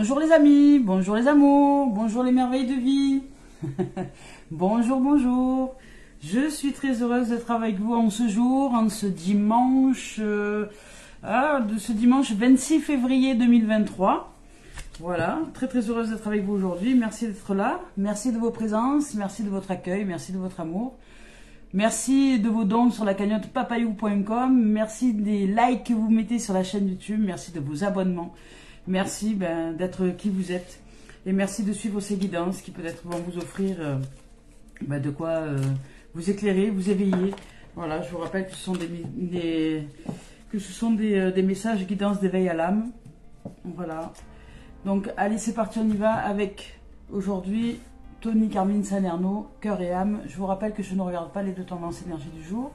Bonjour les amis, bonjour les amours, bonjour les merveilles de vie. Bonjour, bonjour. Je suis très heureuse d'être avec vous en ce jour, en ce dimanche, de ce dimanche 26 février 2023. Voilà, très très heureuse d'être avec vous aujourd'hui. Merci d'être là, merci de vos présences, merci de votre accueil, merci de votre amour. Merci de vos dons sur la cagnotte papayou.com, merci des likes que vous mettez sur la chaîne YouTube, merci de vos abonnements, merci d'être qui vous êtes et merci de suivre ces guidances qui peut-être vont vous offrir de quoi vous éclairer, vous éveiller. Voilà, je vous rappelle que ce sont des messages guidances d'éveil à l'âme. Voilà, donc allez c'est parti, on y va avec aujourd'hui Tony Carmine Salerno, cœur et âme. Je vous rappelle que je ne regarde pas les deux tendances énergie du jour.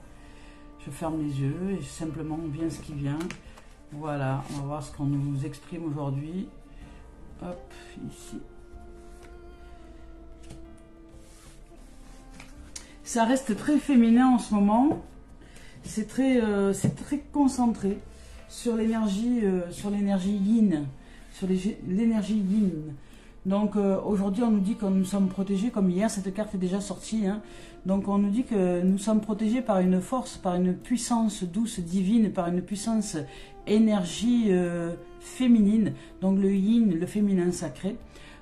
Je ferme les yeux et simplement on vient ce qui vient. Voilà, on va voir ce qu'on nous exprime aujourd'hui. Hop, ici. Ça reste très féminin en ce moment. C'est très concentré sur l'énergie yin, sur l'énergie yin. Donc aujourd'hui on nous dit que nous sommes protégés, comme hier cette carte est déjà sortie, hein. Donc on nous dit que nous sommes protégés par une force, par une puissance douce, divine, par une puissance énergie féminine, donc le yin, le féminin sacré.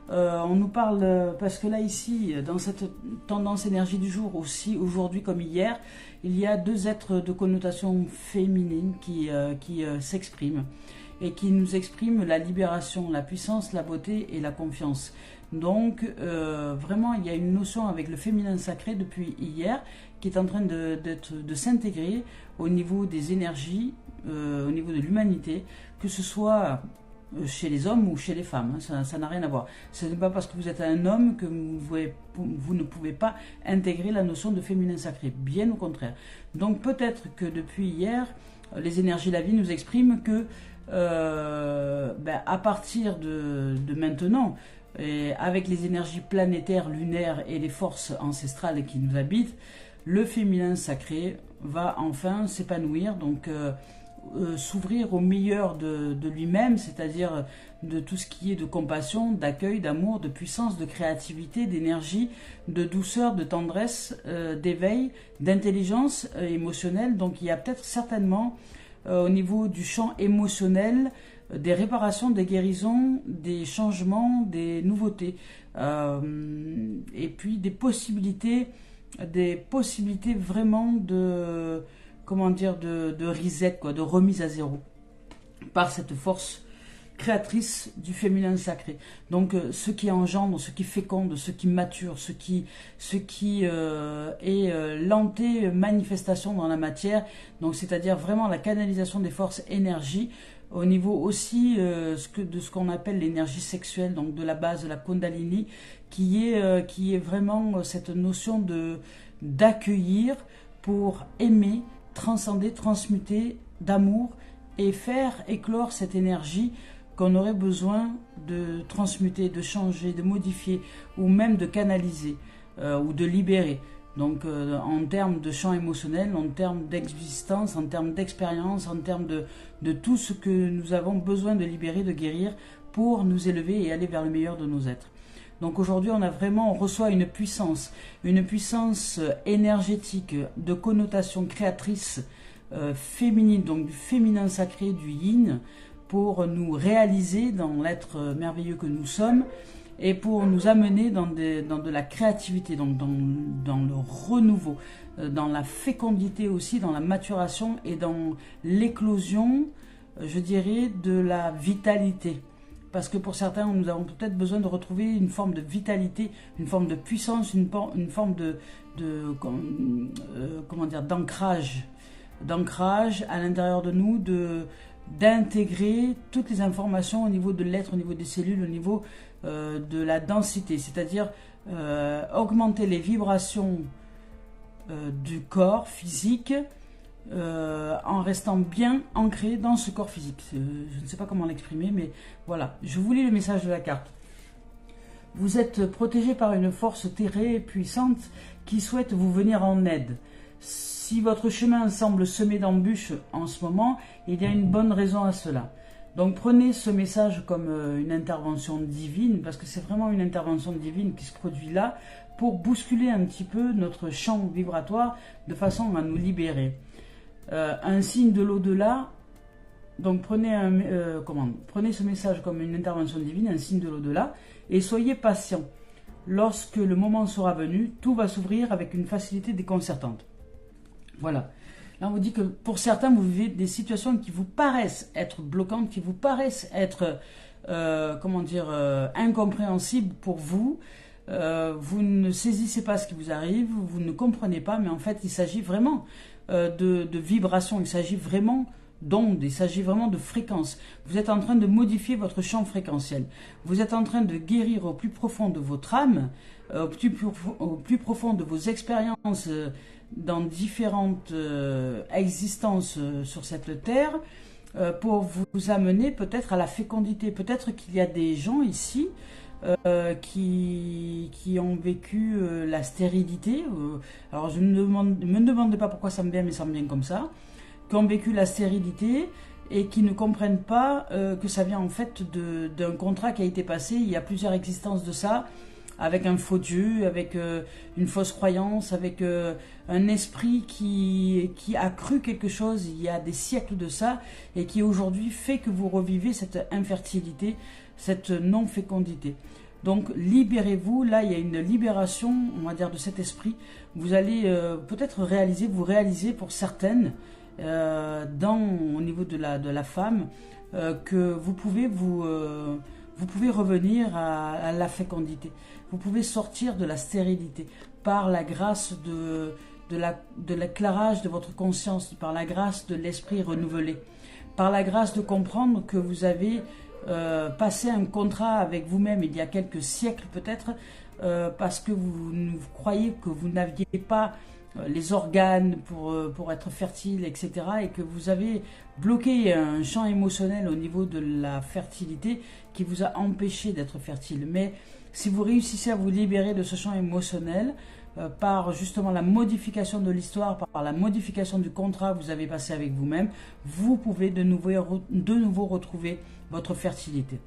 On nous parle, parce que là ici, dans cette tendance énergie du jour aussi, aujourd'hui comme hier, il y a deux êtres de connotation féminine qui s'expriment et qui nous expriment la libération, la puissance, la beauté et la confiance. Donc vraiment il y a une notion avec le féminin sacré depuis hier qui est en train de s'intégrer au niveau des énergies, au niveau de l'humanité, que ce soit chez les hommes ou chez les femmes, hein, ça n'a rien à voir. Ce n'est pas parce que vous êtes un homme que vous ne pouvez pas intégrer la notion de féminin sacré, bien au contraire. Donc peut-être que depuis hier, les énergies de la vie nous expriment que à partir de maintenant, et avec les énergies planétaires, lunaires et les forces ancestrales qui nous habitent, le féminin sacré va enfin s'épanouir, donc s'ouvrir au meilleur de lui-même, c'est-à-dire de tout ce qui est de compassion, d'accueil, d'amour, de puissance, de créativité, d'énergie, de douceur, de tendresse, d'éveil, d'intelligence émotionnelle. Donc il y a peut-être certainement au niveau du champ émotionnel des réparations, des guérisons, des changements, des nouveautés, et puis des possibilités vraiment de, comment dire, de reset, quoi, de remise à zéro par cette force créatrice du féminin sacré. Donc ce qui engendre, ce qui féconde, ce qui mature, ce qui est l'anté manifestation dans la matière, donc c'est-à-dire vraiment la canalisation des forces énergie au niveau aussi de ce qu'on appelle l'énergie sexuelle, donc de la base de la Kundalini, qui est vraiment cette notion d'accueillir pour aimer, transcender, transmuter d'amour et faire éclore cette énergie qu'on aurait besoin de transmuter, de changer, de modifier ou même de canaliser ou de libérer. Donc en termes de champ émotionnel, en termes d'existence, en termes d'expérience, en termes de tout ce que nous avons besoin de libérer, de guérir pour nous élever et aller vers le meilleur de nos êtres. Donc aujourd'hui on reçoit une puissance énergétique de connotation créatrice féminine, donc du féminin sacré, du yin, pour nous réaliser dans l'être merveilleux que nous sommes et pour nous amener dans de la créativité, donc dans le renouveau, dans la fécondité aussi, dans la maturation et dans l'éclosion, je dirais, de la vitalité. Parce que pour certains, nous avons peut-être besoin de retrouver une forme de vitalité, une forme de puissance, une forme d'ancrage à l'intérieur de nous, d'intégrer toutes les informations au niveau de l'être, au niveau des cellules, au niveau de la densité, c'est-à-dire augmenter les vibrations du corps physique en restant bien ancré dans ce corps physique. Je ne sais pas comment l'exprimer, mais voilà, je vous lis le message de la carte. Vous êtes protégé par une force très puissante qui souhaite vous venir en aide. Si votre chemin semble semé d'embûches en ce moment, il y a une bonne raison à cela. Donc prenez ce message comme une intervention divine, parce que c'est vraiment une intervention divine qui se produit là, pour bousculer un petit peu notre champ vibratoire, de façon à nous libérer. Un signe de l'au-delà, donc prenez ce message comme une intervention divine, un signe de l'au-delà, et soyez patient. Lorsque le moment sera venu, tout va s'ouvrir avec une facilité déconcertante. Voilà. Là, on vous dit que pour certains, vous vivez des situations qui vous paraissent être bloquantes, qui vous paraissent être, incompréhensibles pour vous. Vous ne saisissez pas ce qui vous arrive, vous ne comprenez pas, mais en fait, il s'agit vraiment de vibrations, il s'agit vraiment d'ondes, il s'agit vraiment de fréquences. Vous êtes en train de modifier votre champ fréquentiel. Vous êtes en train de guérir au plus profond de votre âme, au plus profond de vos expériences dans différentes existences sur cette terre, pour vous amener peut-être à la fécondité. Peut-être qu'il y a des gens ici qui ont vécu la stérilité. Alors je me demandez pas pourquoi ça me vient, mais ça me vient comme ça. Qui ont vécu la stérilité et qui ne comprennent pas que ça vient en fait d'un contrat qui a été passé il y a plusieurs existences de ça, avec un faux Dieu, avec une fausse croyance, avec un esprit qui a cru quelque chose il y a des siècles de ça, et qui aujourd'hui fait que vous revivez cette infertilité, cette non-fécondité. Donc libérez-vous, là il y a une libération, on va dire, de cet esprit. Vous allez peut-être vous réaliser pour certaines, au niveau de la femme, que vous pouvez revenir à la fécondité. Vous pouvez sortir de la stérilité par la grâce de l'éclairage de votre conscience, par la grâce de l'esprit renouvelé, par la grâce de comprendre que vous avez passé un contrat avec vous-même il y a quelques siècles peut-être, parce que vous croyez que vous n'aviez pas les organes pour être fertile, etc. et que vous avez bloqué un champ émotionnel au niveau de la fertilité qui vous a empêché d'être fertile. Mais si vous réussissez à vous libérer de ce champ émotionnel par justement la modification de l'histoire, par la modification du contrat que vous avez passé avec vous-même, vous pouvez de nouveau retrouver votre fertilité.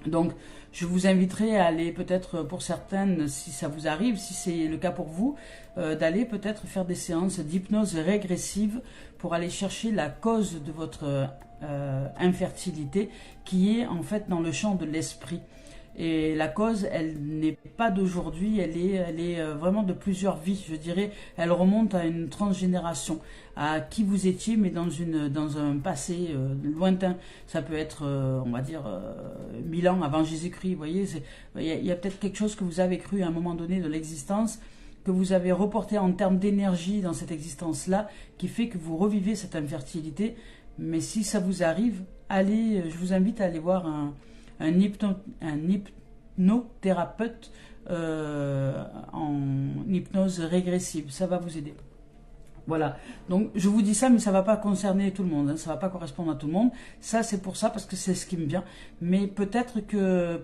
Donc, je vous inviterai à aller peut-être pour certaines, si ça vous arrive, si c'est le cas pour vous, d'aller peut-être faire des séances d'hypnose régressive pour aller chercher la cause de votre infertilité, qui est en fait dans le champ de l'esprit. Et la cause, elle n'est pas d'aujourd'hui, elle est vraiment de plusieurs vies, je dirais. Elle remonte à une transgénération, à qui vous étiez, mais dans un passé lointain. Ça peut être, on va dire, 1000 ans avant Jésus-Christ. Vous voyez, il y a peut-être quelque chose que vous avez cru à un moment donné de l'existence, que vous avez reporté en termes d'énergie dans cette existence-là, qui fait que vous revivez cette infertilité. Mais si ça vous arrive, je vous invite à aller voir un hypnothérapeute en hypnose régressive. Ça va vous aider. Voilà, donc je vous dis ça, mais ça ne va pas concerner tout le monde, hein. Ça ne va pas correspondre à tout le monde. Ça, c'est pour ça, parce que c'est ce qui me vient. Mais peut-être que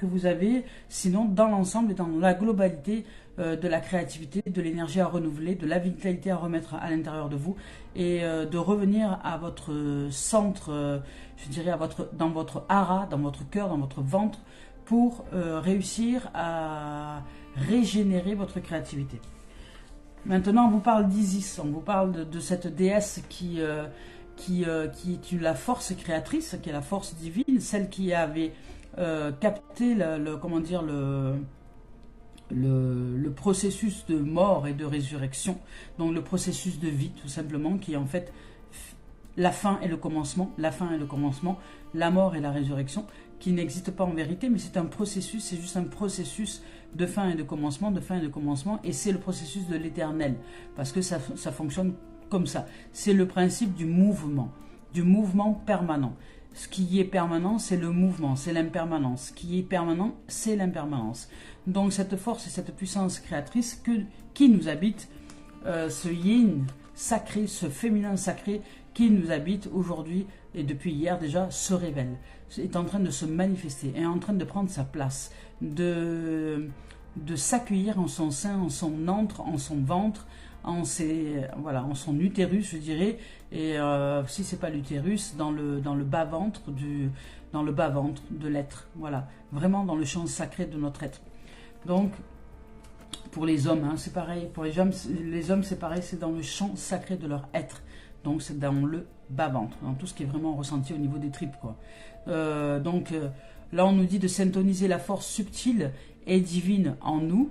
vous avez, sinon, dans l'ensemble et dans la globalité, de la créativité, de l'énergie à renouveler, de la vitalité à remettre à l'intérieur de vous, et de revenir à votre centre, je dirais dans votre hara, dans votre cœur, dans votre ventre, pour réussir à régénérer votre créativité. Maintenant, on vous parle d'Isis, on vous parle de cette déesse qui est la force créatrice, qui est la force divine, celle qui avait capté le processus de mort et de résurrection, donc le processus de vie tout simplement, qui est en fait la fin et le commencement, la mort et la résurrection, qui n'existe pas en vérité, mais c'est un processus, c'est juste un processus de fin et de commencement, et c'est le processus de l'éternel, parce que ça fonctionne comme ça. C'est le principe du mouvement permanent. Ce qui est permanent, c'est le mouvement, c'est l'impermanence. Ce qui est permanent, c'est l'impermanence. Donc cette force et cette puissance créatrice qui nous habite, ce yin sacré, ce féminin sacré qui nous habite aujourd'hui et depuis hier déjà, se révèle, est en train de se manifester, est en train de prendre sa place, de s'accueillir en son sein, en son antre, en son ventre, voilà, en son utérus, je dirais, et si c'est pas l'utérus, dans le bas-ventre de l'être, voilà, vraiment dans le champ sacré de notre être. Donc, pour les hommes, hein, c'est pareil, pour les hommes c'est pareil, c'est dans le champ sacré de leur être, donc c'est dans le bas-ventre, dans tout ce qui est vraiment ressenti au niveau des tripes, quoi. Là, on nous dit de syntoniser la force subtile et divine en nous,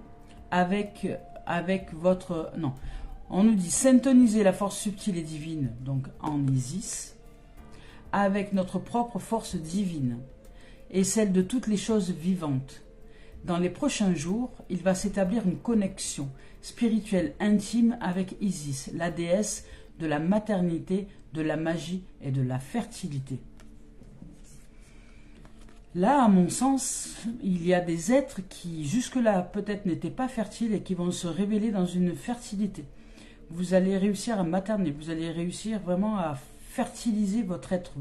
on nous dit syntoniser la force subtile et divine, donc en Isis, avec notre propre force divine et celle de toutes les choses vivantes. Dans les prochains jours, il va s'établir une connexion spirituelle intime avec Isis, la déesse de la maternité, de la magie et de la fertilité. Là, à mon sens, il y a des êtres qui, jusque-là, peut-être n'étaient pas fertiles et qui vont se révéler dans une fertilité. Vous allez réussir à materner, vous allez réussir vraiment à fertiliser votre être.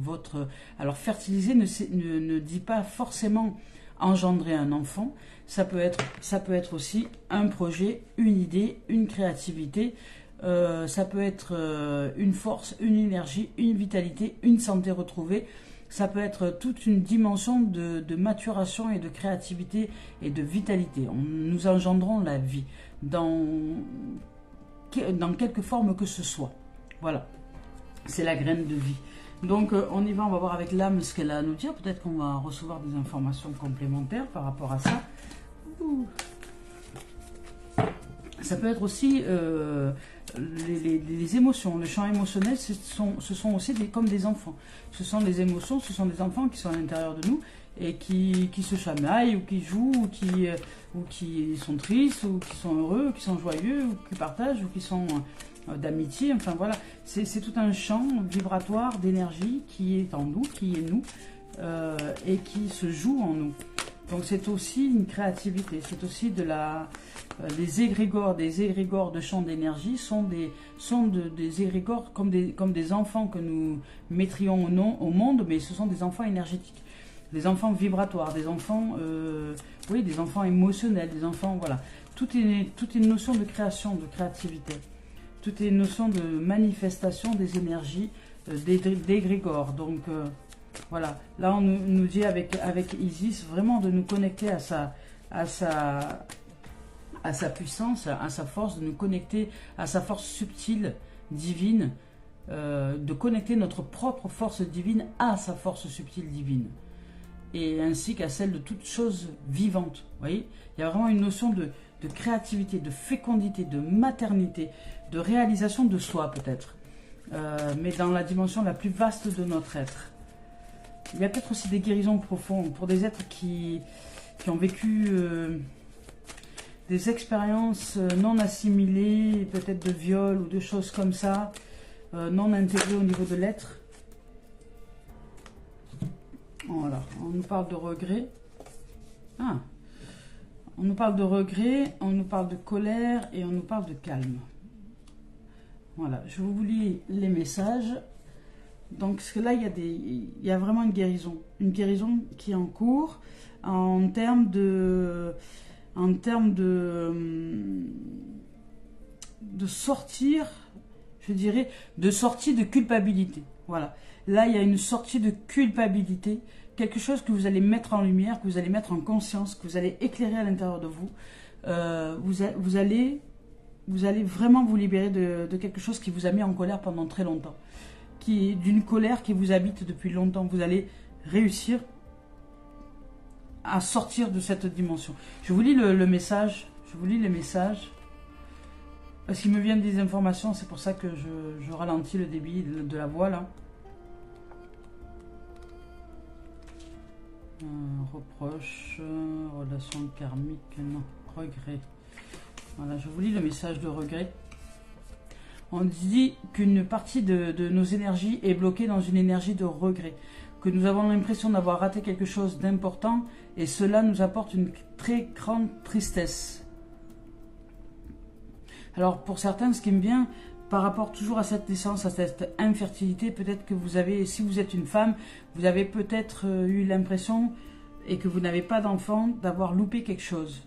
Alors, fertiliser ne dit pas forcément engendrer un enfant. Ça peut être aussi un projet, une idée, une créativité. Ça peut être une force, une énergie, une vitalité, une santé retrouvée. Ça peut être toute une dimension de maturation et de créativité et de vitalité. Nous engendrons la vie dans quelque forme que ce soit. Voilà, c'est la graine de vie. Donc on y va, on va voir avec l'âme ce qu'elle a à nous dire. Peut-être qu'on va recevoir des informations complémentaires par rapport à ça. Ça peut être aussi les émotions. Le champ émotionnel, ce sont aussi comme des enfants. Ce sont des émotions, ce sont des enfants qui sont à l'intérieur de nous et qui se chamaillent ou qui jouent ou qui sont tristes ou qui sont heureux, ou qui sont joyeux ou qui partagent ou qui sont d'amitié. Enfin voilà, c'est tout un champ vibratoire d'énergie qui est en nous, qui est nous et qui se joue en nous. Donc c'est aussi une créativité, c'est aussi des égrégores de champs d'énergie sont des égrégores comme des enfants que nous mettrions au monde, mais ce sont des enfants énergétiques, des enfants vibratoires, des enfants, des enfants émotionnels, des enfants, voilà. Tout est une notion de création, de créativité, tout est une notion de manifestation des énergies d'égrégores. Donc voilà, là on nous dit avec Isis vraiment de nous connecter à sa puissance, à sa force, de nous connecter à sa force subtile, divine, de connecter notre propre force divine à sa force subtile divine, et ainsi qu'à celle de toute chose vivante. Vous voyez, il y a vraiment une notion de créativité, de fécondité, de maternité, de réalisation de soi peut-être, mais dans la dimension la plus vaste de notre être. Il y a peut-être aussi des guérisons profondes pour des êtres qui ont vécu des expériences non assimilées, peut-être de viol ou de choses comme ça, non intégrées au niveau de l'être. Voilà, on nous parle de regret. On nous parle de regret, on nous parle de colère et on nous parle de calme. Voilà, je vous lis les messages. Donc parce que là, il y a vraiment une guérison qui est en cours en termes de sortir, je dirais, de sortie de culpabilité. Voilà, là il y a une sortie de culpabilité, quelque chose que vous allez mettre en lumière, que vous allez mettre en conscience, que vous allez éclairer à l'intérieur de vous. Vous allez vraiment vous libérer de quelque chose qui vous a mis en colère pendant très longtemps, d'une colère qui vous habite depuis longtemps. Vous allez réussir à sortir de cette dimension. Je vous lis le message. Je vous lis les messages. Parce qu'il me vient des informations, c'est pour ça que je ralentis le débit de la voix là. Reproche, relation karmique, non, regret. Voilà, je vous lis le message de regret. On dit qu'une partie de nos énergies est bloquée dans une énergie de regret, que nous avons l'impression d'avoir raté quelque chose d'important et cela nous apporte une très grande tristesse. Alors pour certains, ce qui me vient par rapport toujours à cette naissance, à cette infertilité, peut-être que vous avez, si vous êtes une femme, vous avez peut-être eu l'impression, et que vous n'avez pas d'enfant, d'avoir loupé quelque chose.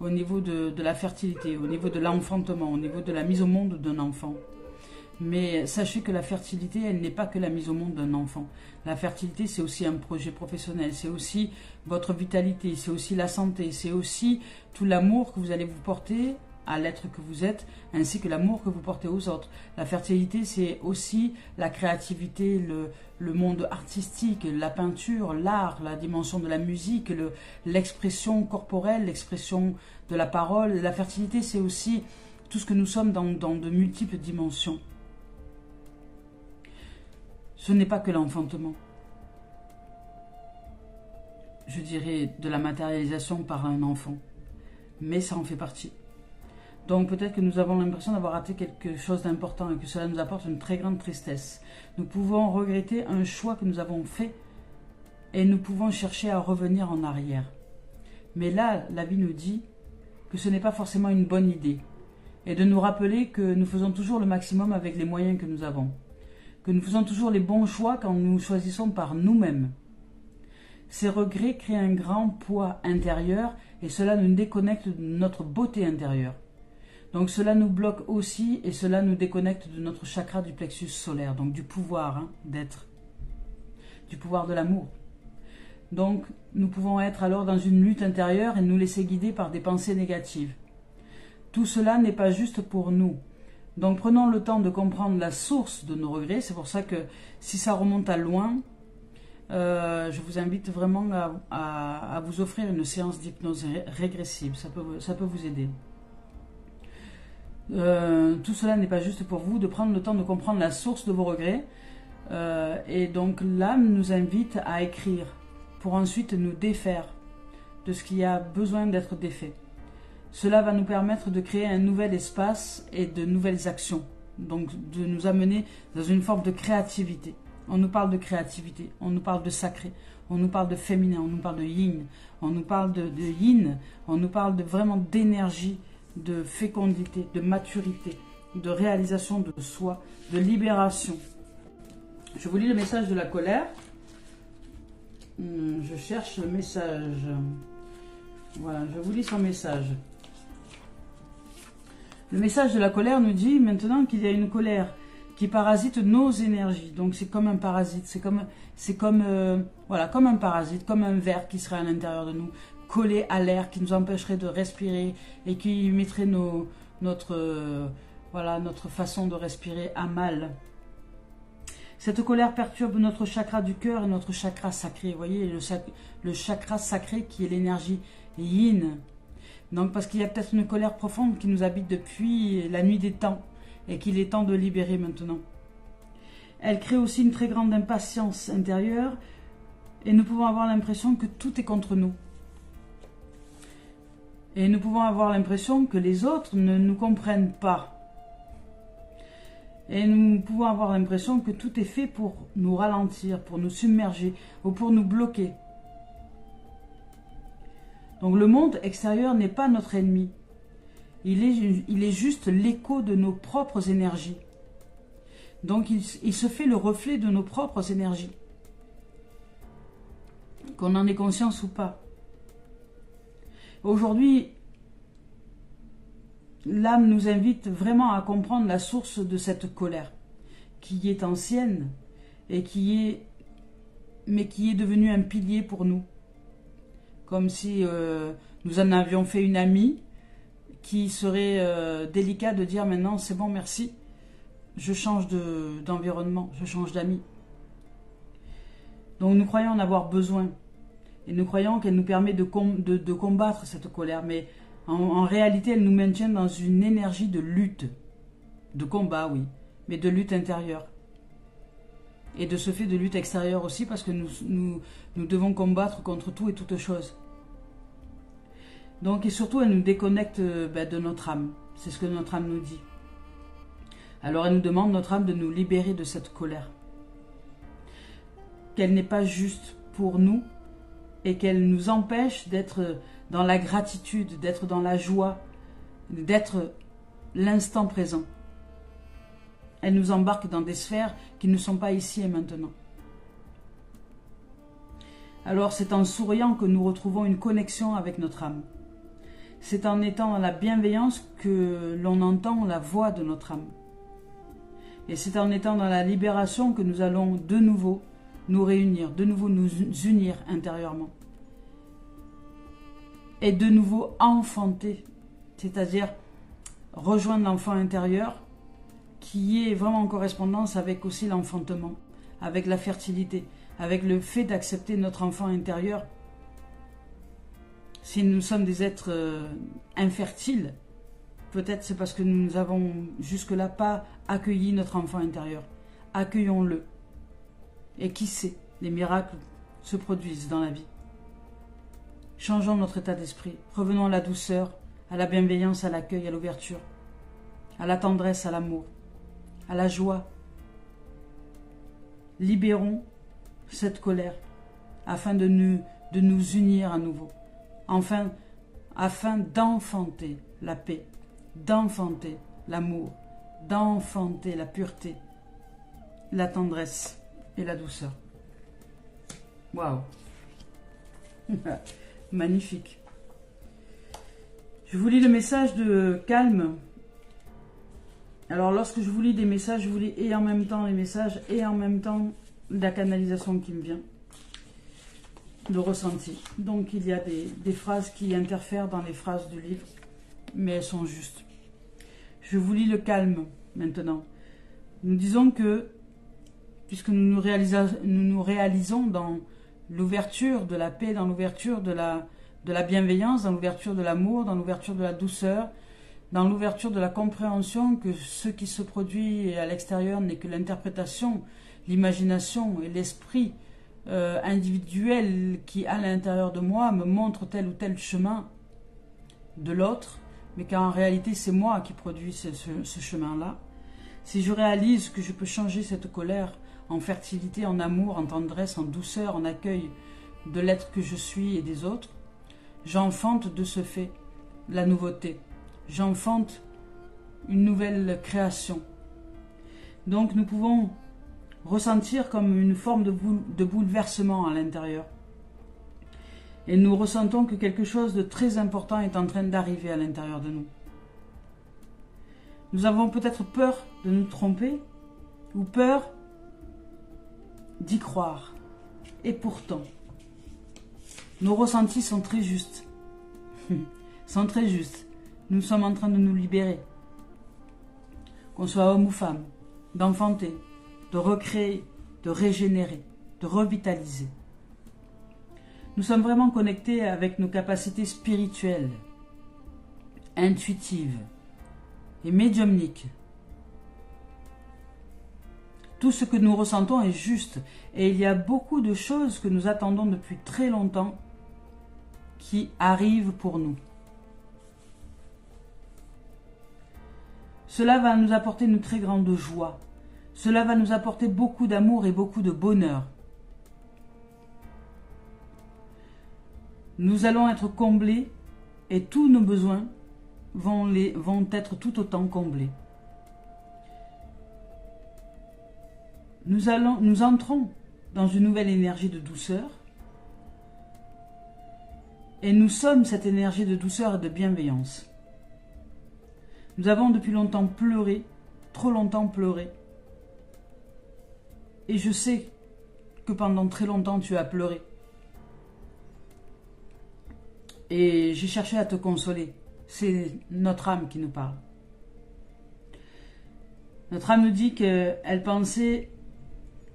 au niveau de la fertilité, au niveau de l'enfantement, au niveau de la mise au monde d'un enfant. Mais sachez que la fertilité, elle n'est pas que la mise au monde d'un enfant. La fertilité, c'est aussi un projet professionnel, c'est aussi votre vitalité, c'est aussi la santé, c'est aussi tout l'amour que vous allez vous porter à l'être que vous êtes, ainsi que l'amour que vous portez aux autres. La fertilité, c'est aussi la créativité, le monde artistique, la peinture, l'art, la dimension de la musique, l'expression corporelle, l'expression de la parole. La fertilité, c'est aussi tout ce que nous sommes dans de multiples dimensions. Ce n'est pas que l'enfantement. Je dirais de la matérialisation par un enfant. Mais ça en fait partie. Donc peut-être que nous avons l'impression d'avoir raté quelque chose d'important et que cela nous apporte une très grande tristesse. Nous pouvons regretter un choix que nous avons fait et nous pouvons chercher à revenir en arrière. Mais là, la vie nous dit que ce n'est pas forcément une bonne idée et de nous rappeler que nous faisons toujours le maximum avec les moyens que nous avons. Que nous faisons toujours les bons choix quand nous choisissons par nous-mêmes. Ces regrets créent un grand poids intérieur et cela nous déconnecte de notre beauté intérieure. Donc cela nous bloque aussi et cela nous déconnecte de notre chakra du plexus solaire, donc du pouvoir d'être, du pouvoir de l'amour. Donc nous pouvons être alors dans une lutte intérieure et nous laisser guider par des pensées négatives. Tout cela n'est pas juste pour nous. Donc prenons le temps de comprendre la source de nos regrets. C'est pour ça que si ça remonte à loin, je vous invite vraiment à vous offrir une séance d'hypnose régressive. Ça peut vous aider. Tout cela n'est pas juste pour vous, de prendre le temps de comprendre la source de vos regrets. Et donc l'âme nous invite à écrire pour ensuite nous défaire de ce qui a besoin d'être défait. Cela va nous permettre de créer un nouvel espace et de nouvelles actions. Donc de nous amener dans une forme de créativité. On nous parle de créativité, on nous parle de sacré, on nous parle de féminin, on nous parle de yin, on nous parle de yin, on nous parle vraiment d'énergie, de fécondité, de maturité, de réalisation de soi, de libération. Je vous lis le message de la colère. Je cherche le message. Voilà, je vous lis son message. Le message de la colère nous dit maintenant qu'il y a une colère qui parasite nos énergies. Donc c'est comme un parasite, c'est comme un parasite, comme un ver qui serait à l'intérieur de nous, collé à l'air, qui nous empêcherait de respirer et qui mettrait notre façon de respirer à mal. Cette colère perturbe notre chakra du cœur et notre chakra sacré. Vous voyez, le chakra sacré qui est l'énergie yin. Donc parce qu'il y a peut-être une colère profonde qui nous habite depuis la nuit des temps et qu'il est temps de libérer maintenant. Elle crée aussi une très grande impatience intérieure et nous pouvons avoir l'impression que tout est contre nous. Et nous pouvons avoir l'impression que les autres ne nous comprennent pas. Et nous pouvons avoir l'impression que tout est fait pour nous ralentir, pour nous submerger ou pour nous bloquer. Donc le monde extérieur n'est pas notre ennemi. Il est juste l'écho de nos propres énergies. Donc il se fait le reflet de nos propres énergies. Qu'on en ait conscience ou pas. Aujourd'hui, l'âme nous invite vraiment à comprendre la source de cette colère, qui est ancienne, mais qui est devenue un pilier pour nous. Comme si nous en avions fait une amie, qui serait délicat de dire maintenant c'est bon, merci, je change d'environnement, je change d'amis. Donc nous croyons en avoir besoin. Et nous croyons qu'elle nous permet de combattre cette colère. Mais en réalité, elle nous maintient dans une énergie de lutte. De combat, oui. Mais de lutte intérieure. Et de ce fait de lutte extérieure aussi, parce que nous devons combattre contre tout et toute chose. Donc, et surtout, elle nous déconnecte de notre âme. C'est ce que notre âme nous dit. Alors, elle nous demande, notre âme, de nous libérer de cette colère. Qu'elle n'est pas juste pour nous, et qu'elle nous empêche d'être dans la gratitude, d'être dans la joie, d'être l'instant présent. Elle nous embarque dans des sphères qui ne sont pas ici et maintenant. Alors c'est en souriant que nous retrouvons une connexion avec notre âme. C'est en étant dans la bienveillance que l'on entend la voix de notre âme. Et c'est en étant dans la libération que nous allons de nouveau nous réunir, de nouveau nous unir intérieurement. Et de nouveau enfanter, c'est-à-dire rejoindre l'enfant intérieur qui est vraiment en correspondance avec aussi l'enfantement, avec la fertilité, avec le fait d'accepter notre enfant intérieur. Si nous sommes des êtres infertiles, peut-être c'est parce que nous avons jusque-là pas accueilli notre enfant intérieur. Accueillons-le. Et qui sait, les miracles se produisent dans la vie. Changeons notre état d'esprit. Revenons à la douceur, à la bienveillance, à l'accueil, à l'ouverture, à la tendresse, à l'amour, à la joie. Libérons cette colère afin de nous unir à nouveau. Enfin, afin d'enfanter la paix, d'enfanter l'amour, d'enfanter la pureté, la tendresse et la douceur. Waouh! Magnifique. Je vous lis le message de calme. Alors lorsque je vous lis des messages, je vous lis et en même temps les messages et en même temps la canalisation qui me vient. Le ressenti. Donc il y a des phrases qui interfèrent dans les phrases du livre, mais elles sont justes. Je vous lis le calme maintenant. Nous disons que, puisque nous nous réalisons dans l'ouverture de la paix, dans l'ouverture de la bienveillance, dans l'ouverture de l'amour, dans l'ouverture de la douceur, dans l'ouverture de la compréhension que ce qui se produit à l'extérieur n'est que l'interprétation, l'imagination et l'esprit individuel qui, à l'intérieur de moi, me montre tel ou tel chemin de l'autre, mais qu'en réalité c'est moi qui produis ce chemin-là. Si je réalise que je peux changer cette colère en fertilité, en amour, en tendresse, en douceur, en accueil de l'être que je suis et des autres, j'enfante de ce fait la nouveauté. J'enfante une nouvelle création. Donc nous pouvons ressentir comme une forme de bouleversement à l'intérieur. Et nous ressentons que quelque chose de très important est en train d'arriver à l'intérieur de nous. Nous avons peut-être peur de nous tromper ou peur d'y croire. Et pourtant, nos ressentis sont très justes. Sont très justes. Nous sommes en train de nous libérer. Qu'on soit homme ou femme, d'enfanter, de recréer, de régénérer, de revitaliser. Nous sommes vraiment connectés avec nos capacités spirituelles, intuitives et médiumniques. Tout ce que nous ressentons est juste et il y a beaucoup de choses que nous attendons depuis très longtemps qui arrivent pour nous. Cela va nous apporter une très grande joie. Cela va nous apporter beaucoup d'amour et beaucoup de bonheur. Nous allons être comblés et tous nos besoins vont être tout autant comblés. Nous entrons dans une nouvelle énergie de douceur et nous sommes cette énergie de douceur et de bienveillance. Nous avons depuis longtemps pleuré, trop longtemps pleuré. Et je sais que pendant très longtemps tu as pleuré. Et j'ai cherché à te consoler. C'est notre âme qui nous parle. Notre âme nous dit qu'elle pensait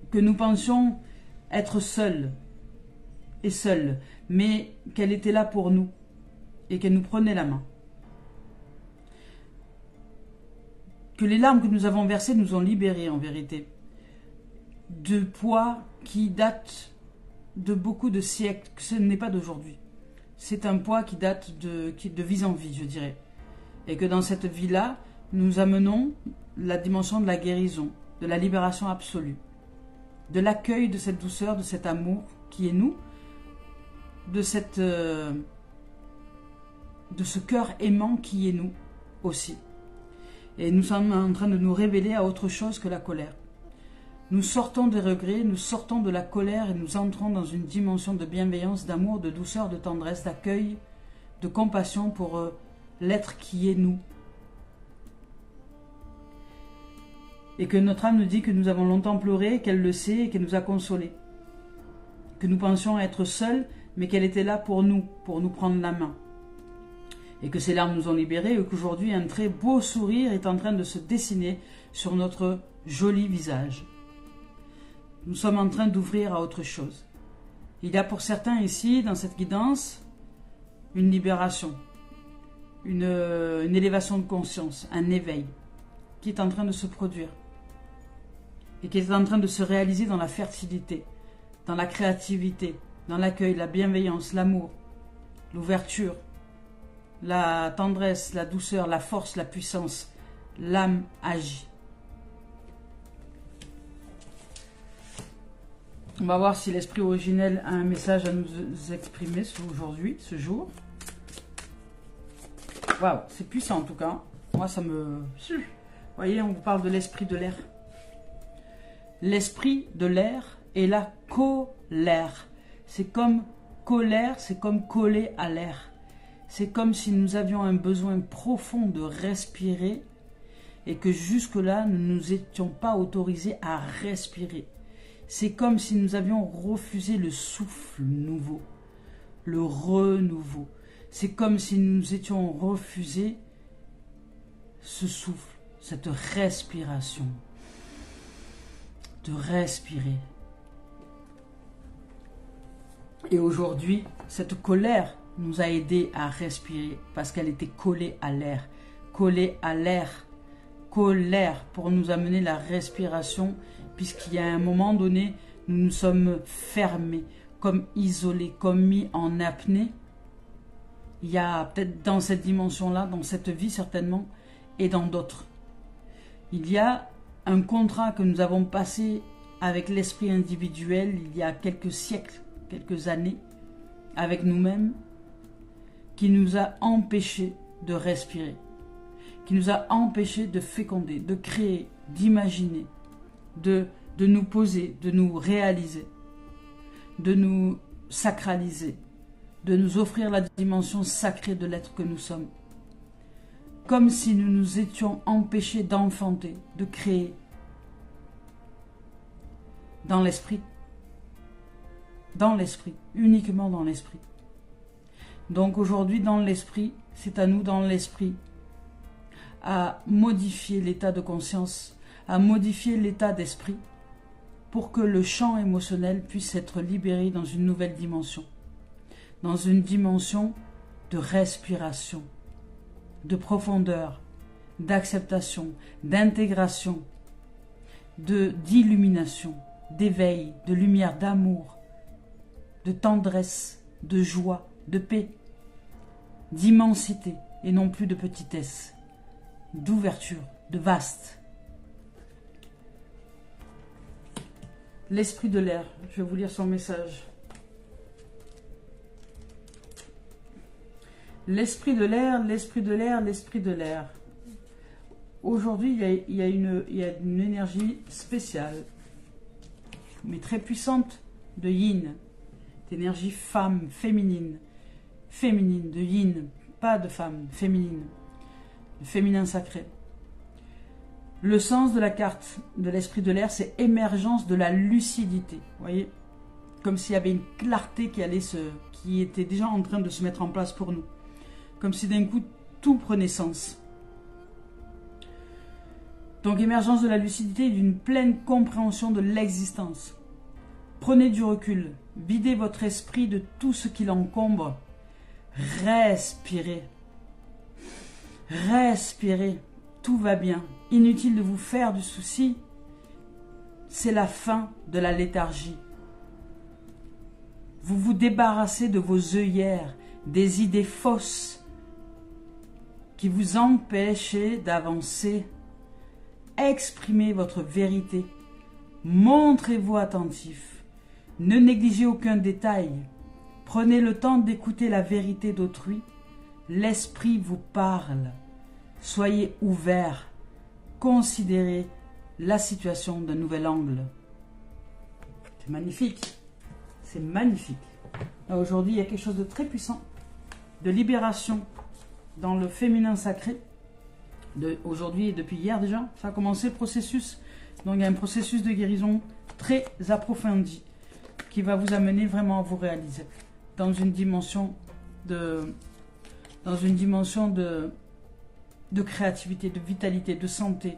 que nous pensions être seuls et seuls, mais qu'elle était là pour nous et qu'elle nous prenait la main. Que les larmes que nous avons versées nous ont libérés en vérité de poids qui date de beaucoup de siècles, que ce n'est pas d'aujourd'hui. C'est un poids qui date de vie en vie, je dirais. Et que dans cette vie-là, nous amenons la dimension de la guérison, de la libération absolue, de l'accueil de cette douceur, de cet amour qui est nous, de ce cœur aimant qui est nous aussi. Et nous sommes en train de nous révéler à autre chose que la colère. Nous sortons des regrets, nous sortons de la colère et nous entrons dans une dimension de bienveillance, d'amour, de douceur, de tendresse, d'accueil de compassion pour l'être qui est nous. Et que notre âme nous dit que nous avons longtemps pleuré, qu'elle le sait et qu'elle nous a consolés. Que nous pensions être seuls, mais qu'elle était là pour nous prendre la main. Et que ces larmes nous ont libérés et qu'aujourd'hui un très beau sourire est en train de se dessiner sur notre joli visage. Nous sommes en train d'ouvrir à autre chose. Il y a pour certains ici, dans cette guidance, une libération, une élévation de conscience, un éveil qui est en train de se produire et qui est en train de se réaliser dans la fertilité, dans la créativité, dans l'accueil, la bienveillance, l'amour, l'ouverture, la tendresse, la douceur, la force, la puissance. L'âme agit. On va voir si l'esprit originel a un message à nous exprimer aujourd'hui, ce jour. Waouh, c'est puissant en tout cas. Moi, ça me... Vous voyez, on vous parle de l'esprit de l'air. L'esprit de l'air est la colère. C'est comme colère, c'est comme coller à l'air. C'est comme si nous avions un besoin profond de respirer et que jusque-là, nous ne nous étions pas autorisés à respirer. C'est comme si nous avions refusé le souffle nouveau, le renouveau. C'est comme si nous étions refusés ce souffle, cette respiration. De respirer. Et aujourd'hui, cette colère nous a aidés à respirer parce qu'elle était collée à l'air. Collée à l'air. Colère pour nous amener la respiration, puisqu'il y a un moment donné, nous nous sommes fermés, comme isolés, comme mis en apnée. Il y a peut-être dans cette dimension-là, dans cette vie certainement, et dans d'autres. Il y a un contrat que nous avons passé avec l'esprit individuel il y a quelques siècles, quelques années, avec nous-mêmes, qui nous a empêchés de respirer, qui nous a empêchés de féconder, de créer, d'imaginer, de nous poser, de nous réaliser, de nous sacraliser, de nous offrir la dimension sacrée de l'être que nous sommes. Comme si nous nous étions empêchés d'enfanter, de créer dans l'esprit, uniquement dans l'esprit. Donc aujourd'hui, dans l'esprit, c'est à nous, dans l'esprit, à modifier l'état de conscience, à modifier l'état d'esprit, pour que le champ émotionnel puisse être libéré dans une nouvelle dimension, dans une dimension de respiration, de profondeur, d'acceptation, d'intégration, d'illumination, d'éveil, de lumière, d'amour, de tendresse, de joie, de paix, d'immensité et non plus de petitesse, d'ouverture, de vaste. L'esprit de l'air, je vais vous lire son message. L'esprit de l'air, l'esprit de l'air, l'esprit de l'air. Aujourd'hui, il y a une énergie spéciale, mais très puissante, de yin, d'énergie femme, féminine, de yin, pas de femme, féminine, le féminin sacré. Le sens de la carte de l'esprit de l'air, c'est émergence de la lucidité. Vous voyez, comme s'il y avait une clarté qui était déjà en train de se mettre en place pour nous. Comme si d'un coup, tout prenait sens. Donc, émergence de la lucidité et d'une pleine compréhension de l'existence. Prenez du recul, videz votre esprit de tout ce qui l'encombre. Respirez. Respirez. Tout va bien. Inutile de vous faire du souci. C'est la fin de la léthargie. Vous vous débarrassez de vos œillères, des idées fausses qui vous empêchaient d'avancer. Exprimez votre vérité. Montrez-vous attentif. Ne négligez aucun détail. Prenez le temps d'écouter la vérité d'autrui. L'esprit vous parle. Soyez ouverts. Considérez la situation d'un nouvel angle. C'est magnifique. C'est magnifique. Aujourd'hui, il y a quelque chose de très puissant de libération dans le féminin sacré. Aujourd'hui et depuis hier déjà, ça a commencé le processus. Donc il y a un processus de guérison très approfondi qui va vous amener vraiment à vous réaliser dans une dimension de créativité, de vitalité, de santé,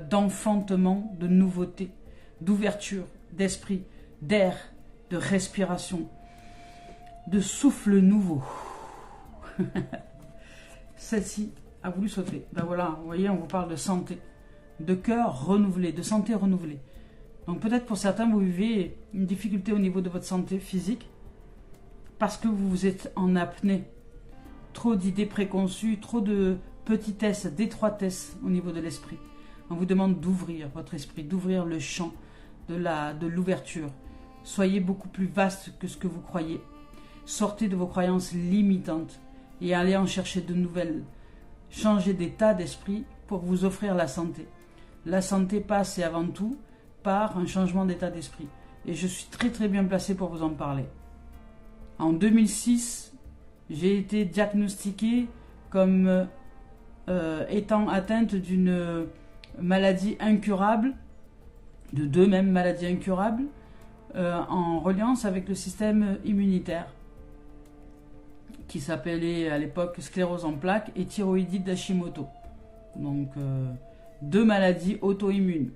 d'enfantement, de nouveauté, d'ouverture, d'esprit, d'air, de respiration, de souffle nouveau. Celle-ci a voulu sauter. Ben voilà, vous voyez, on vous parle de santé, de cœur renouvelé, de santé renouvelée. Donc peut-être pour certains, vous vivez une difficulté au niveau de votre santé physique parce que vous êtes en apnée. Trop d'idées préconçues, trop de petitesse, d'étroitesse au niveau de l'esprit. On vous demande d'ouvrir votre esprit, d'ouvrir le champ de l'ouverture. Soyez beaucoup plus vaste que ce que vous croyez. Sortez de vos croyances limitantes et allez en chercher de nouvelles. Changez d'état d'esprit pour vous offrir la santé. La santé passe et avant tout par un changement d'état d'esprit. Et je suis très très bien placé pour vous en parler. En 2006, j'ai été diagnostiquée comme étant atteinte d'une maladie incurable, de deux mêmes maladies incurables, en reliance avec le système immunitaire, qui s'appelait à l'époque sclérose en plaques et thyroïdite d'Hashimoto. Donc, deux maladies auto-immunes.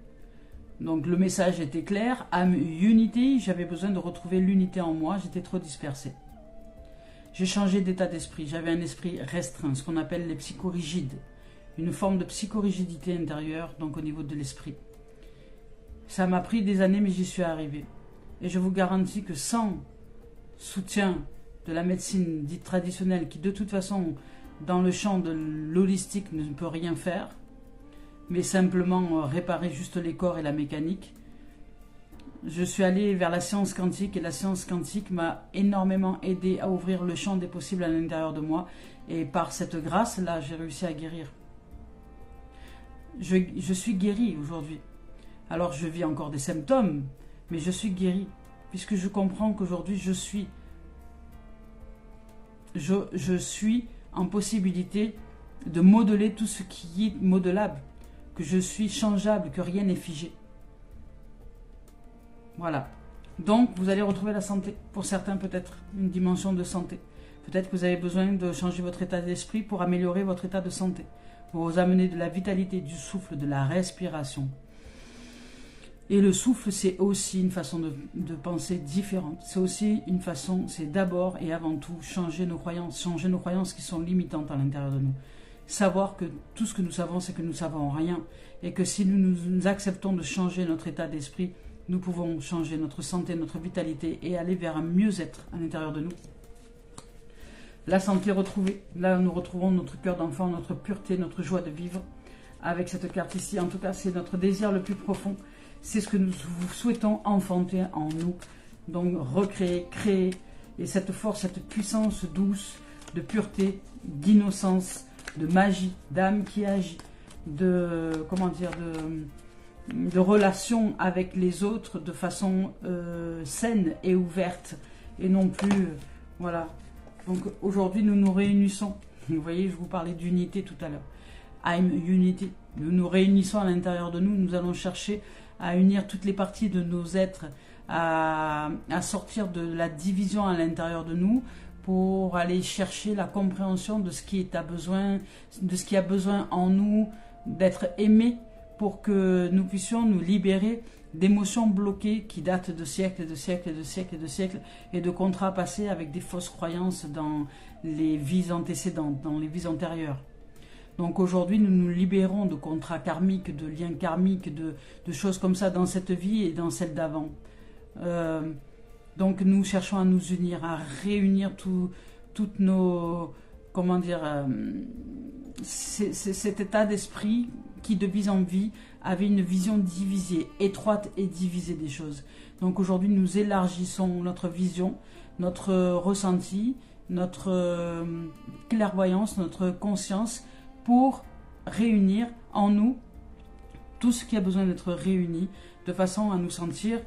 Donc le message était clair, I'm unity, j'avais besoin de retrouver l'unité en moi, j'étais trop dispersée. J'ai changé d'état d'esprit, j'avais un esprit restreint, ce qu'on appelle les psychorigides, une forme de psychorigidité intérieure, donc au niveau de l'esprit. Ça m'a pris des années, mais j'y suis arrivée. Et je vous garantis que sans soutien de la médecine dite traditionnelle, qui de toute façon, dans le champ de l'holistique, ne peut rien faire, mais simplement réparer juste les corps et la mécanique. Je suis allée vers la science quantique et la science quantique m'a énormément aidé à ouvrir le champ des possibles à l'intérieur de moi et par cette grâce-là, j'ai réussi à guérir. Je suis guérie aujourd'hui. Alors je vis encore des symptômes, mais je suis guérie puisque je comprends qu'aujourd'hui je suis en possibilité de modeler tout ce qui est modelable, que je suis changeable, que rien n'est figé. Voilà. Donc, vous allez retrouver la santé. Pour certains, peut-être une dimension de santé. Peut-être que vous avez besoin de changer votre état d'esprit pour améliorer votre état de santé. Pour vous amener de la vitalité, du souffle, de la respiration. Et le souffle, c'est aussi une façon de penser différente. C'est aussi une façon, c'est d'abord et avant tout changer nos croyances qui sont limitantes à l'intérieur de nous. Savoir que tout ce que nous savons, c'est que nous ne savons rien. Et que si nous acceptons de changer notre état d'esprit, nous pouvons changer notre santé, notre vitalité et aller vers un mieux-être à l'intérieur de nous. La santé retrouvée. Là, nous retrouvons notre cœur d'enfant, notre pureté, notre joie de vivre. Avec cette carte ici, en tout cas, c'est notre désir le plus profond. C'est ce que nous souhaitons enfanter en nous. Donc, recréer, créer. Et cette force, cette puissance douce de pureté, d'innocence, de magie, d'âme qui agit, de relation avec les autres de façon saine et ouverte et non plus voilà. Donc aujourd'hui nous nous réunissons, vous voyez, je vous parlais d'unité tout à l'heure, I'm unity, nous nous réunissons à l'intérieur de nous, nous allons chercher à unir toutes les parties de nos êtres, à sortir de la division à l'intérieur de nous, pour aller chercher la compréhension de ce qui a besoin en nous d'être aimé, pour que nous puissions nous libérer d'émotions bloquées qui datent de siècles et de siècles et de siècles et de siècles, et de contrats passés avec des fausses croyances dans les vies antécédentes, dans les vies antérieures. Donc aujourd'hui, nous nous libérons de contrats karmiques, de liens karmiques, de choses comme ça dans cette vie et dans celle d'avant. Donc nous cherchons à nous unir, à réunir toutes nos... cet état d'esprit qui de vie en vie avait une vision divisée, étroite et divisée des choses. Donc aujourd'hui nous élargissons notre vision, notre ressenti, notre clairvoyance, notre conscience pour réunir en nous tout ce qui a besoin d'être réuni de façon à nous sentir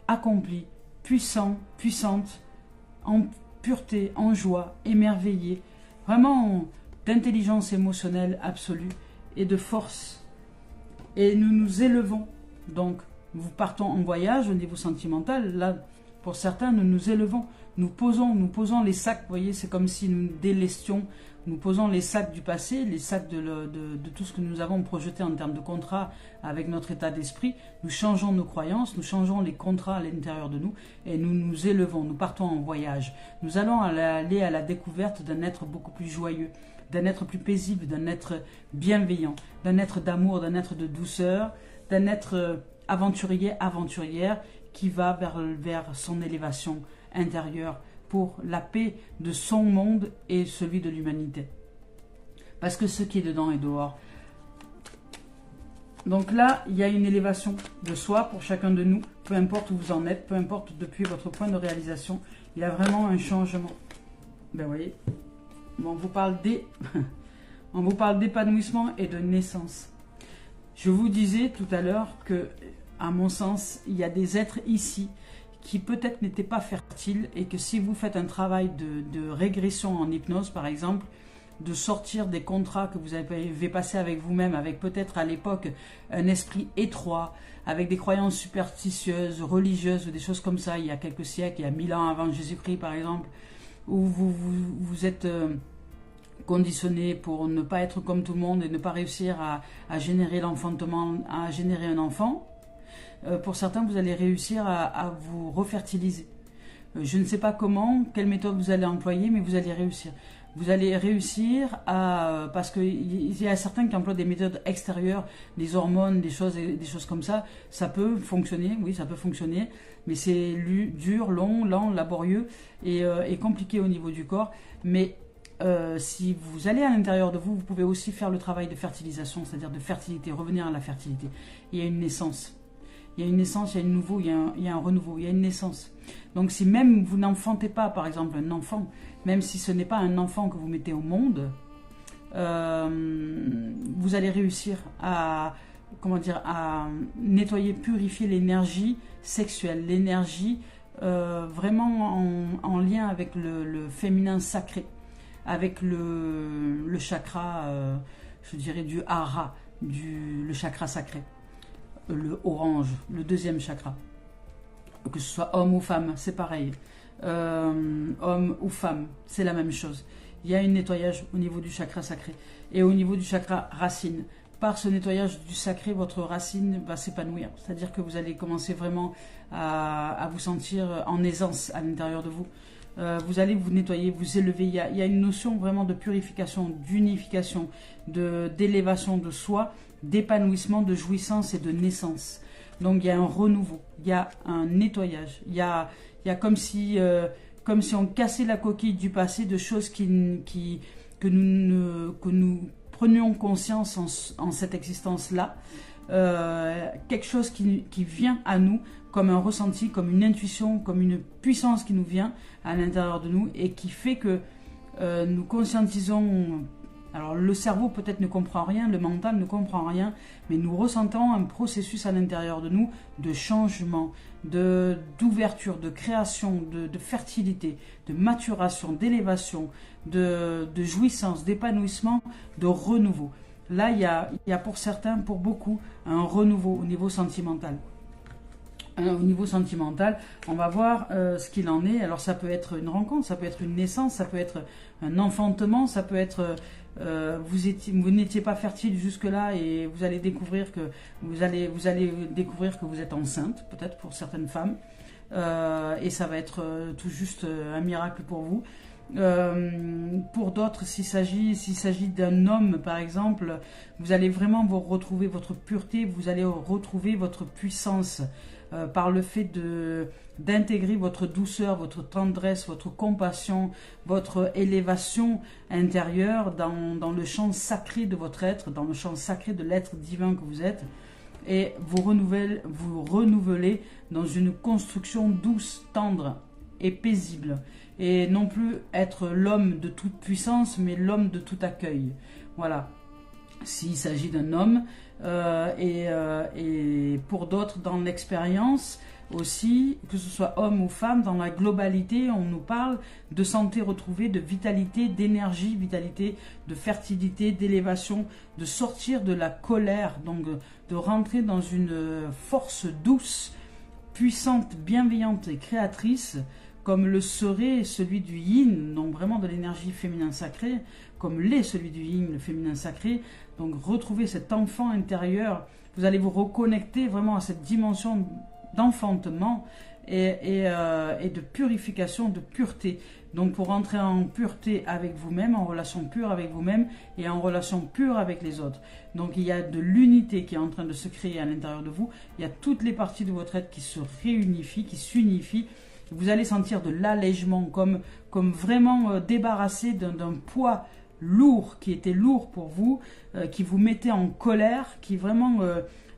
accomplis, puissants, puissantes, en pureté, en joie, émerveillé, vraiment d'intelligence émotionnelle absolue et de force. Et nous nous élevons. Donc, nous partons en voyage au niveau sentimental. Là, pour certains, nous nous élevons. Nous posons les sacs. Vous voyez, c'est comme si nous délestions. Nous posons les sacs du passé, les sacs de tout ce que nous avons projeté en termes de contrat avec notre état d'esprit. Nous changeons nos croyances, nous changeons les contrats à l'intérieur de nous et nous nous élevons, nous partons en voyage. Nous allons aller à la découverte d'un être beaucoup plus joyeux, d'un être plus paisible, d'un être bienveillant, d'un être d'amour, d'un être de douceur, d'un être aventurier, aventurière qui va vers son élévation intérieure, pour la paix de son monde et celui de l'humanité. Parce que ce qui est dedans est dehors. Donc là, il y a une élévation de soi pour chacun de nous, peu importe où vous en êtes, peu importe depuis votre point de réalisation, il y a vraiment un changement. Ben vous voyez, on vous parle d'épanouissement et de naissance. Je vous disais tout à l'heure que, à mon sens, il y a des êtres ici qui peut-être n'étaient pas fertiles et que si vous faites un travail de régression en hypnose, par exemple, de sortir des contrats que vous avez passés avec vous-même, avec peut-être à l'époque un esprit étroit, avec des croyances superstitieuses, religieuses, ou des choses comme ça, il y a quelques siècles, il y a 1000 ans avant Jésus-Christ par exemple, où vous êtes conditionné pour ne pas être comme tout le monde et ne pas réussir à générer l'enfantement, à générer un enfant. Pour certains, vous allez réussir à vous refertiliser. Je ne sais pas comment, quelle méthode vous allez employer, mais vous allez réussir. Vous allez réussir parce qu'il y a certains qui emploient des méthodes extérieures, des hormones, des choses comme ça. Ça peut fonctionner, oui, ça peut fonctionner, mais c'est dur, long, lent, laborieux et compliqué au niveau du corps. Mais si vous allez à l'intérieur de vous, vous pouvez aussi faire le travail de fertilisation, c'est-à-dire de fertilité, revenir à la fertilité. Il y a une naissance. Il y a une naissance, il y a un renouveau, il y a une naissance. Donc si même vous n'enfantez pas, par exemple, un enfant, même si ce n'est pas un enfant que vous mettez au monde, vous allez réussir à nettoyer, purifier l'énergie sexuelle, l'énergie vraiment en lien avec le féminin sacré, avec le chakra, je dirais du hara, le chakra sacré. Le orange, le deuxième chakra. Que ce soit homme ou femme, c'est pareil. Homme ou femme, c'est la même chose. Il y a un nettoyage au niveau du chakra sacré. Et au niveau du chakra racine. Par ce nettoyage du sacré, votre racine va s'épanouir. C'est-à-dire que vous allez commencer vraiment à vous sentir en aisance à l'intérieur de vous. Vous allez vous nettoyer, vous élever. Il y a une notion vraiment de purification, d'unification, d'élévation de soi, d'épanouissement, de jouissance et de naissance. Donc il y a un renouveau, il y a un nettoyage, il y a comme si on cassait la coquille du passé de choses que nous prenions conscience en cette existence-là. Quelque chose qui vient à nous comme un ressenti, comme une intuition, comme une puissance qui nous vient à l'intérieur de nous et qui fait que nous conscientisons. Alors le cerveau peut-être ne comprend rien, le mental ne comprend rien, mais nous ressentons un processus à l'intérieur de nous de changement, d'ouverture, de création, de fertilité, de maturation, d'élévation, de jouissance, d'épanouissement, de renouveau. Là, il y a pour certains, pour beaucoup, un renouveau au niveau sentimental. Au niveau sentimental, on va voir ce qu'il en est. Alors ça peut être une rencontre, ça peut être une naissance, ça peut être un enfantement, ça peut être vous n'étiez pas fertile jusque-là et vous allez découvrir que vous allez découvrir que vous êtes enceinte, peut-être pour certaines femmes, et ça va être tout juste un miracle pour vous. Pour d'autres, s'il s'agit d'un homme par exemple, vous allez vraiment vous retrouver votre pureté, vous allez retrouver votre puissance par le fait d'intégrer votre douceur, votre tendresse, votre compassion, votre élévation intérieure dans le champ sacré de votre être, dans le champ sacré de l'être divin que vous êtes, et vous renouvelez dans une construction douce, tendre et paisible, et non plus être l'homme de toute puissance, mais l'homme de tout accueil. Voilà, s'il s'agit d'un homme, et pour d'autres dans l'expérience, aussi, que ce soit homme ou femme, dans la globalité, on nous parle de santé retrouvée, de vitalité, d'énergie, vitalité, de fertilité, d'élévation, de sortir de la colère, donc de rentrer dans une force douce, puissante, bienveillante et créatrice, comme le serait celui du yin, donc vraiment de l'énergie féminin sacrée, comme l'est celui du yin, le féminin sacré. Donc retrouver cet enfant intérieur, vous allez vous reconnecter vraiment à cette dimension d'enfantement et de purification, de pureté. Donc pour entrer en pureté avec vous-même, en relation pure avec vous-même et en relation pure avec les autres. Donc il y a de l'unité qui est en train de se créer à l'intérieur de vous. Il y a toutes les parties de votre être qui se réunifient, qui s'unifient. Vous allez sentir de l'allègement, comme vraiment débarrassé d'un poids lourd, qui était lourd pour vous, qui vous mettait en colère, qui vraiment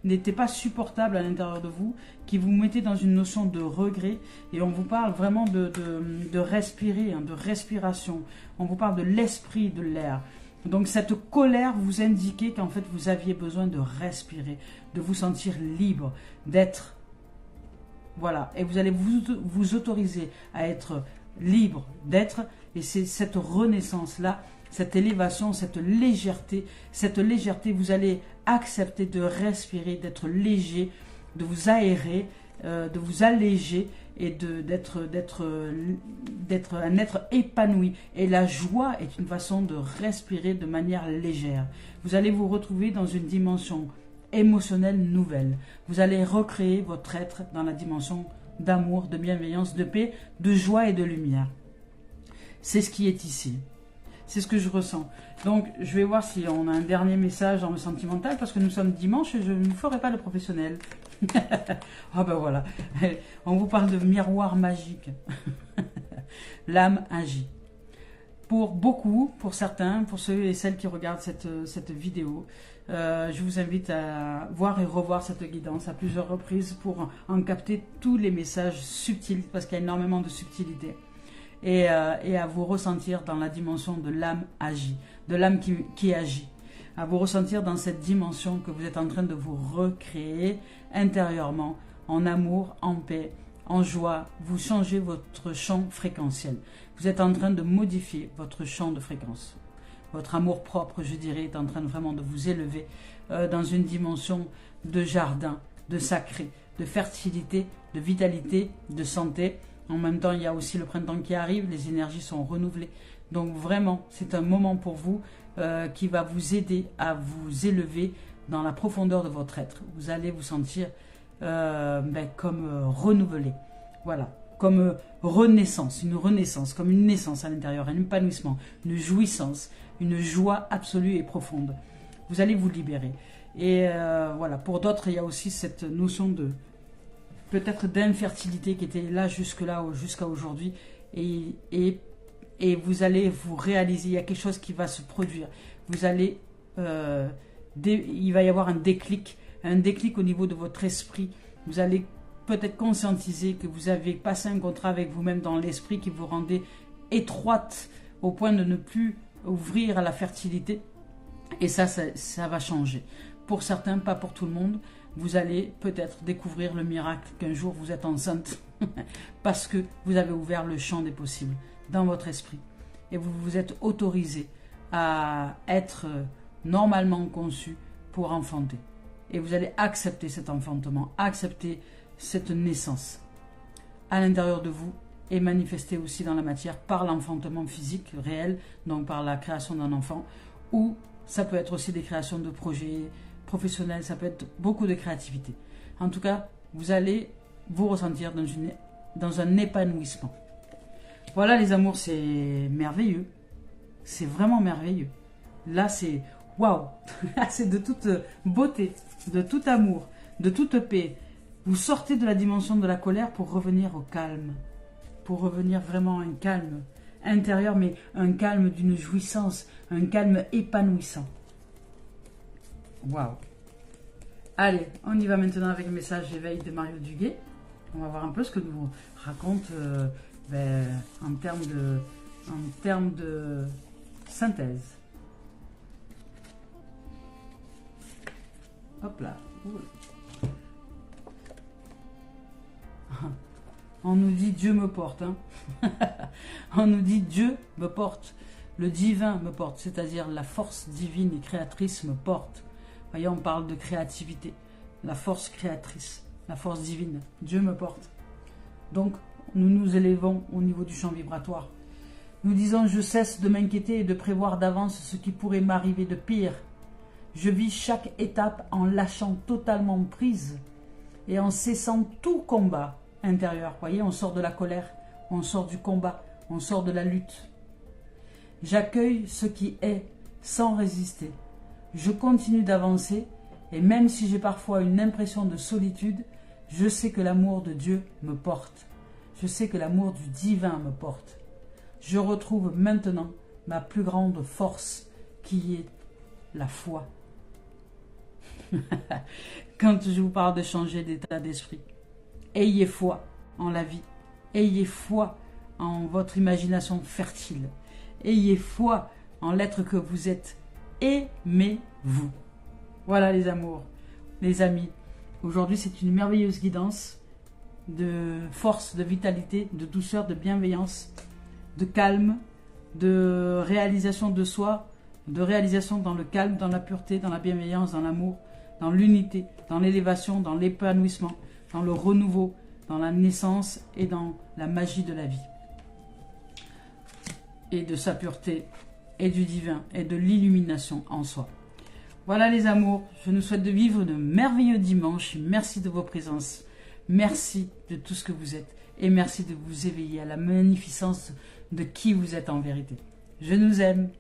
n'était pas supportable à l'intérieur de vous, qui vous mettait dans une notion de regret. Et on vous parle vraiment de respirer, de respiration. On vous parle de l'esprit, de l'air. Donc cette colère vous indiquait qu'en fait vous aviez besoin de respirer, de vous sentir libre, d'être... Voilà, et vous allez vous autoriser à être libre d'être, et c'est cette renaissance-là, cette élévation, cette légèreté, vous allez accepter de respirer, d'être léger, de vous aérer, de vous alléger et d'être un être épanoui. Et la joie est une façon de respirer de manière légère. Vous allez vous retrouver dans une dimension émotionnelle nouvelle. Vous allez recréer votre être dans la dimension d'amour, de bienveillance, de paix, de joie et de lumière. C'est ce qui est ici. C'est ce que je ressens. Donc, je vais voir si on a un dernier message dans le sentimental, parce que nous sommes dimanche et je ne ferai pas le professionnel. Ah ben voilà. On vous parle de miroir magique. L'âme agit. Pour beaucoup, pour certains, pour ceux et celles qui regardent cette vidéo, je vous invite à voir et revoir cette guidance à plusieurs reprises pour en capter tous les messages subtils, parce qu'il y a énormément de subtilité. Et à vous ressentir dans la dimension de l'âme agit, de l'âme qui agit. À vous ressentir dans cette dimension que vous êtes en train de vous recréer intérieurement, en amour, en paix, en joie. Vous changez votre champ fréquentiel. Vous êtes en train de modifier votre champ de fréquence. Votre amour propre, je dirais, est en train vraiment de vous élever dans une dimension de jardin, de sacré, de fertilité, de vitalité, de santé. En même temps, il y a aussi le printemps qui arrive, les énergies sont renouvelées. Donc vraiment, c'est un moment pour vous qui va vous aider à vous élever dans la profondeur de votre être. Vous allez vous sentir comme renouvelé. Voilà, comme renaissance, comme une naissance à l'intérieur, un épanouissement, une jouissance, une joie absolue et profonde. Vous allez vous libérer. Et voilà, pour d'autres, il y a aussi cette notion de peut-être d'infertilité qui était là jusqu'à aujourd'hui. Et vous allez vous réaliser, il y a quelque chose qui va se produire. Vous allez, il va y avoir un déclic au niveau de votre esprit. Vous allez peut-être conscientiser que vous avez passé un contrat avec vous-même dans l'esprit qui vous rendait étroite au point de ne plus ouvrir à la fertilité. Et ça va changer. Pour certains, pas pour tout le monde. Vous allez peut-être découvrir le miracle qu'un jour vous êtes enceinte parce que vous avez ouvert le champ des possibles dans votre esprit. Et vous vous êtes autorisé à être normalement conçu pour enfanter. Et vous allez accepter cet enfantement, accepter cette naissance à l'intérieur de vous et manifester aussi dans la matière par l'enfantement physique réel, donc par la création d'un enfant, ou ça peut être aussi des créations de projets professionnels, ça peut être beaucoup de créativité. En tout cas, vous allez vous ressentir dans un épanouissement. Voilà les amours, c'est merveilleux. C'est vraiment merveilleux. Là, c'est waouh. C'est de toute beauté, de tout amour, de toute paix. Vous sortez de la dimension de la colère pour revenir au calme. Pour revenir vraiment à un calme intérieur, mais un calme d'une jouissance, un calme épanouissant. Waouh. Allez, on y va maintenant avec le message d'éveil de Mario Duguay. On va voir un peu ce que nous raconte en termes de synthèse. Hop là. On nous dit Dieu me porte. Hein. On nous dit Dieu me porte. Le divin me porte, c'est-à-dire la force divine et créatrice me porte. Voyez, on parle de créativité. La force créatrice, la force divine. Dieu me porte. Donc, nous nous élevons au niveau du champ vibratoire. Nous disons, je cesse de m'inquiéter et de prévoir d'avance ce qui pourrait m'arriver de pire. Je vis chaque étape en lâchant totalement prise et en cessant tout combat intérieur. Vous voyez, on sort de la colère, on sort du combat, on sort de la lutte. J'accueille ce qui est sans résister. Je continue d'avancer et même si j'ai parfois une impression de solitude, je sais que l'amour de Dieu me porte. Je sais que l'amour du divin me porte. Je retrouve maintenant ma plus grande force qui est la foi. Quand je vous parle de changer d'état d'esprit, ayez foi en la vie. Ayez foi en votre imagination fertile. Ayez foi en l'être que vous êtes. Aimez-vous. Voilà les amours, les amis. Aujourd'hui, c'est une merveilleuse guidance de force, de vitalité, de douceur, de bienveillance, de calme, de réalisation de soi, de réalisation dans le calme, dans la pureté, dans la bienveillance, dans l'amour, dans l'unité, dans l'élévation, dans l'épanouissement, dans le renouveau, dans la naissance et dans la magie de la vie. Et de sa pureté, et du divin, et de l'illumination en soi. Voilà les amours, je nous souhaite de vivre de merveilleux dimanches. Merci de vos présences, merci de tout ce que vous êtes, et merci de vous éveiller à la magnificence de qui vous êtes en vérité. Je nous aime,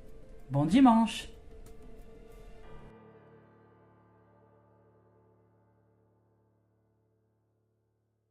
bon dimanche.